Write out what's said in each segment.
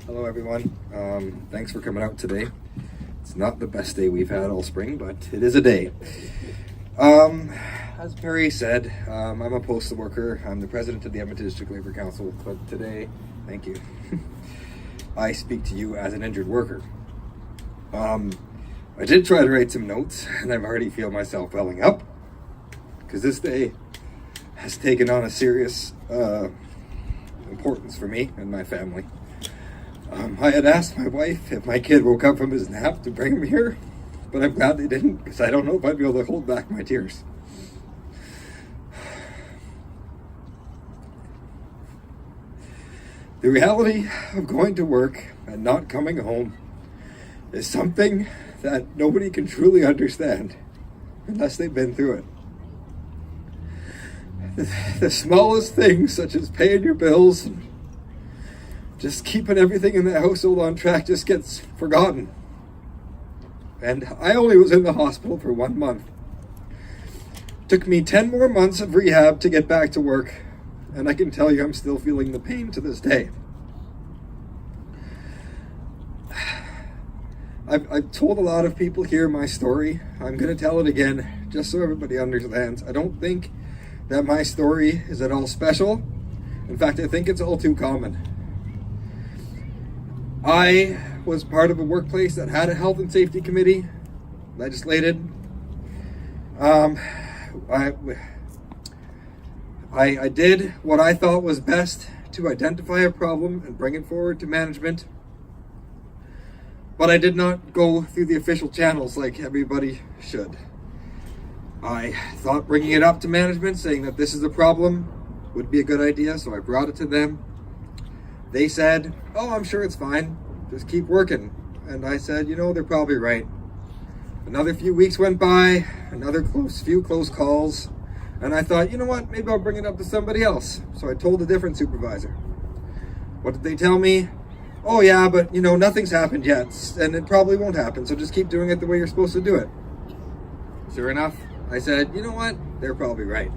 Hello everyone. Thanks for coming out today. It's not the best day we've had all spring, but it is a day. As Perry said, I'm a postal worker. I'm the president of the Edmonton District Labour Council, but today, thank you, I speak to you as an injured worker. I did try to write some notes, and I've already feel myself welling up, because this day has taken on a serious importance for me and my family. I had asked my wife if my kid woke up from his nap to bring him here, but I'm glad they didn't, because I don't know if I'd be able to hold back my tears. The reality of going to work and not coming home is something that nobody can truly understand unless they've been through it. The smallest things, such as paying your bills and just keeping everything in the household on track, just gets forgotten. And I only was in the hospital for 1 month. Took me 10 more months of rehab to get back to work, and I can tell you I'm still feeling the pain to this day. I've told a lot of people here my story. I'm going to tell it again, just so everybody understands. I don't think that my story is at all special. In fact, I think it's all too common. I was part of a workplace that had a health and safety committee, legislated. I did what I thought was best to identify a problem and bring it forward to management. But I did not go through the official channels like everybody should. I thought bringing it up to management, saying that this is a problem, would be a good idea, so I brought it to them. They said, "Oh, I'm sure it's fine. Just keep working." And I said, they're probably right. Another few weeks went by, another few close calls, and I thought, what, maybe I'll bring it up to somebody else. So I told a different supervisor. What did they tell me? "Oh yeah, but nothing's happened yet, and it probably won't happen, so just keep doing it the way you're supposed to do it." Sure enough, I said, what, they're probably right.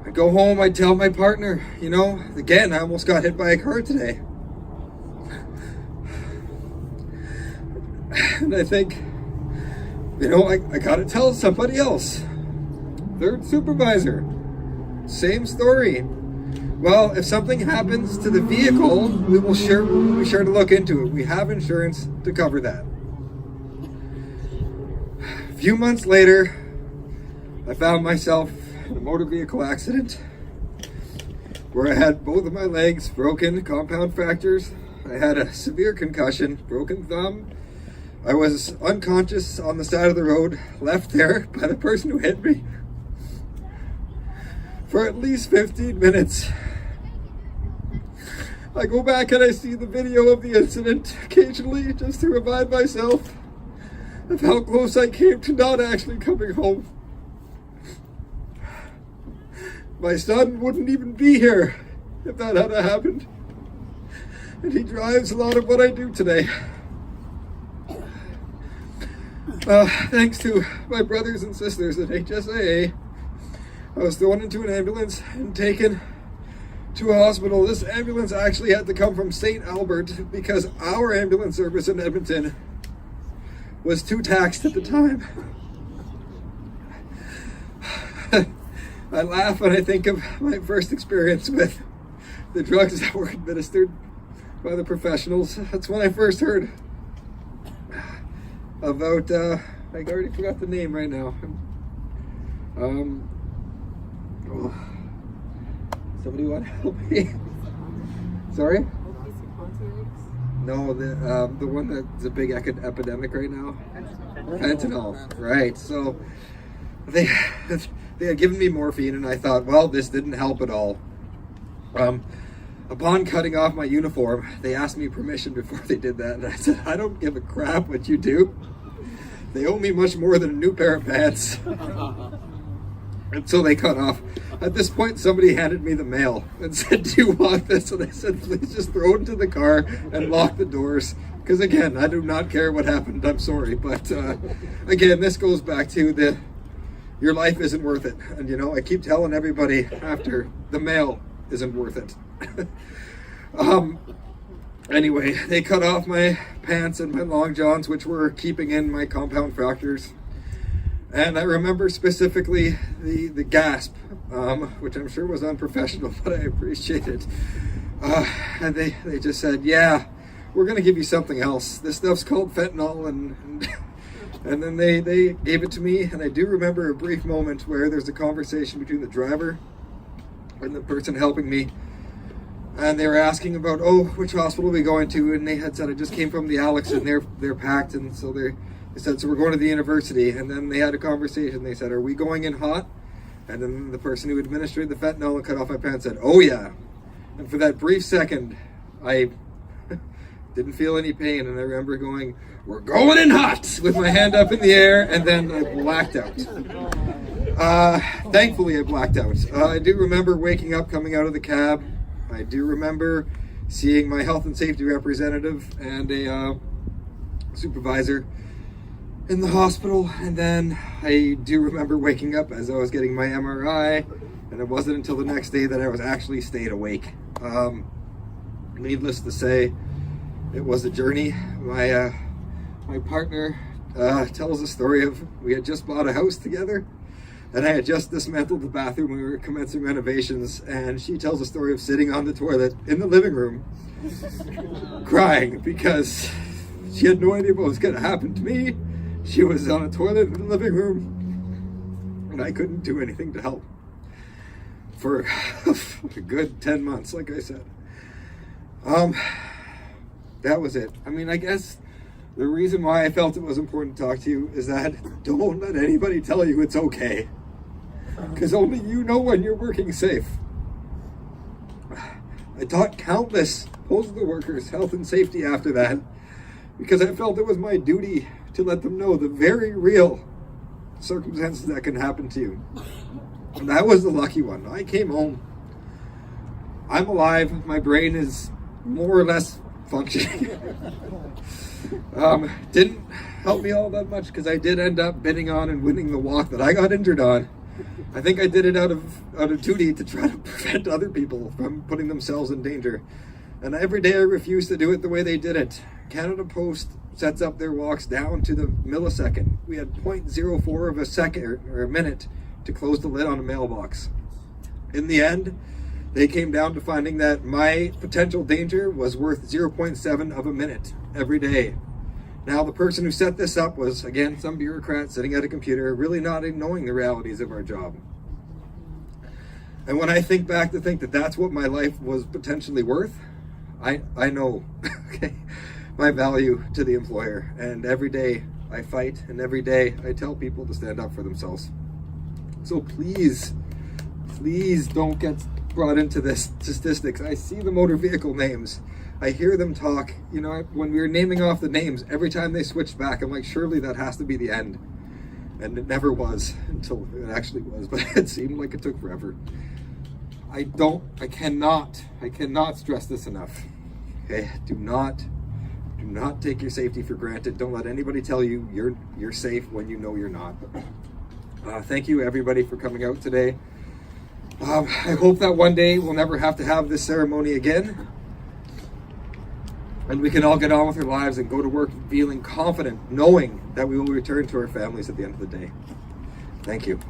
I go home, I tell my partner, again, I almost got hit by a car today. And I think, I gotta tell somebody else. Third supervisor, same story. Well, if something happens to the vehicle, we'll be sure to look into it. We have insurance to cover that. A few months later, I found myself in a motor vehicle accident where I had both of my legs broken, compound fractures. I had a severe concussion, broken thumb. I was unconscious on the side of the road, left there by the person who hit me for at least 15 minutes. I go back and I see the video of the incident occasionally, just to remind myself of how close I came to not actually coming home. My son wouldn't even be here if that had happened. And he drives a lot of what I do today. Thanks to my brothers and sisters at HSAA, I was thrown into an ambulance and taken to a hospital. This ambulance actually had to come from St. Albert because our ambulance service in Edmonton was too taxed at the time. I laugh when I think of my first experience with the drugs that were administered by the professionals. That's when I first heard about, I already forgot the name right now. Somebody want to help me? Sorry? No, the one that's a big epidemic right now. Fentanyl, right? So they had given me morphine, and I thought, well, this didn't help at all. Upon cutting off my uniform, they asked me permission before they did that, and I said, I don't give a crap what you do. They owe me much more than a new pair of pants. And so they cut off. At this point, somebody handed me the mail and said, "Do you want this?" And I said, "Please just throw it into the car and lock the doors." Because again, I do not care what happened. I'm sorry. But again, this goes back to your life isn't worth it. And I keep telling everybody after, the mail isn't worth it. Anyway, they cut off my pants and my long johns, which were keeping in my compound fractures. And I remember specifically the gasp, which I'm sure was unprofessional, but I appreciate it. And they just said, yeah, we're going to give you something else. This stuff's called fentanyl. And then they gave it to me. And I do remember a brief moment where there's a conversation between the driver and the person helping me. And they were asking about, which hospital are we going to? And they had said, I just came from the Alex and they're packed. And so they said, so we're going to the university. And then they had a conversation. They said, are we going in hot? And then the person who administered the fentanyl and cut off my pants said, oh yeah. And for that brief second, I didn't feel any pain. And I remember going, we're going in hot, with my hand up in the air. And then I blacked out. Thankfully, I blacked out. I do remember waking up, coming out of the cab. I do remember seeing my health and safety representative and a supervisor in the hospital. And then I do remember waking up as I was getting my MRI. And it wasn't until the next day that I was actually stayed awake. Needless to say, it was a journey. My partner tells a story of, we had just bought a house together. And I had just dismantled the bathroom. We were commencing renovations, and she tells a story of sitting on the toilet in the living room, crying because she had no idea what was going to happen to me. She was on a toilet in the living room, and I couldn't do anything to help for a good 10 months, like I said. That was it. I mean, I guess the reason why I felt it was important to talk to you is that don't let anybody tell you it's okay. Because only you know when you're working safe. I taught countless postal workers health and safety after that because I felt it was my duty to let them know the very real circumstances that can happen to you. And that was the lucky one. I came home. I'm alive. My brain is more or less functioning. Didn't help me all that much because I did end up bidding on and winning the walk that I got injured on. I think I did it out of duty to try to prevent other people from putting themselves in danger. And every day I refuse to do it the way they did it. Canada Post sets up their walks down to the millisecond. We had 0.04 of a second or a minute to close the lid on a mailbox. In the end, they came down to finding that my potential danger was worth 0.7 of a minute every day. Now, the person who set this up was, again, some bureaucrat sitting at a computer, really not knowing the realities of our job. And when I think back to think that that's what my life was potentially worth, I know okay, my value to the employer. And every day I fight, and every day I tell people to stand up for themselves. So please don't get brought into this statistics. I see the motor vehicle names. I hear them talk. You know, when we were naming off the names, every time they switched back, I'm like, surely that has to be the end. And it never was until it actually was, but it seemed like it took forever. I cannot stress this enough. Okay, do not take your safety for granted. Don't let anybody tell you you're safe when you know you're not. Thank you everybody for coming out today. I hope that one day we'll never have to have this ceremony again. And we can all get on with our lives and go to work feeling confident, knowing that we will return to our families at the end of the day. Thank you.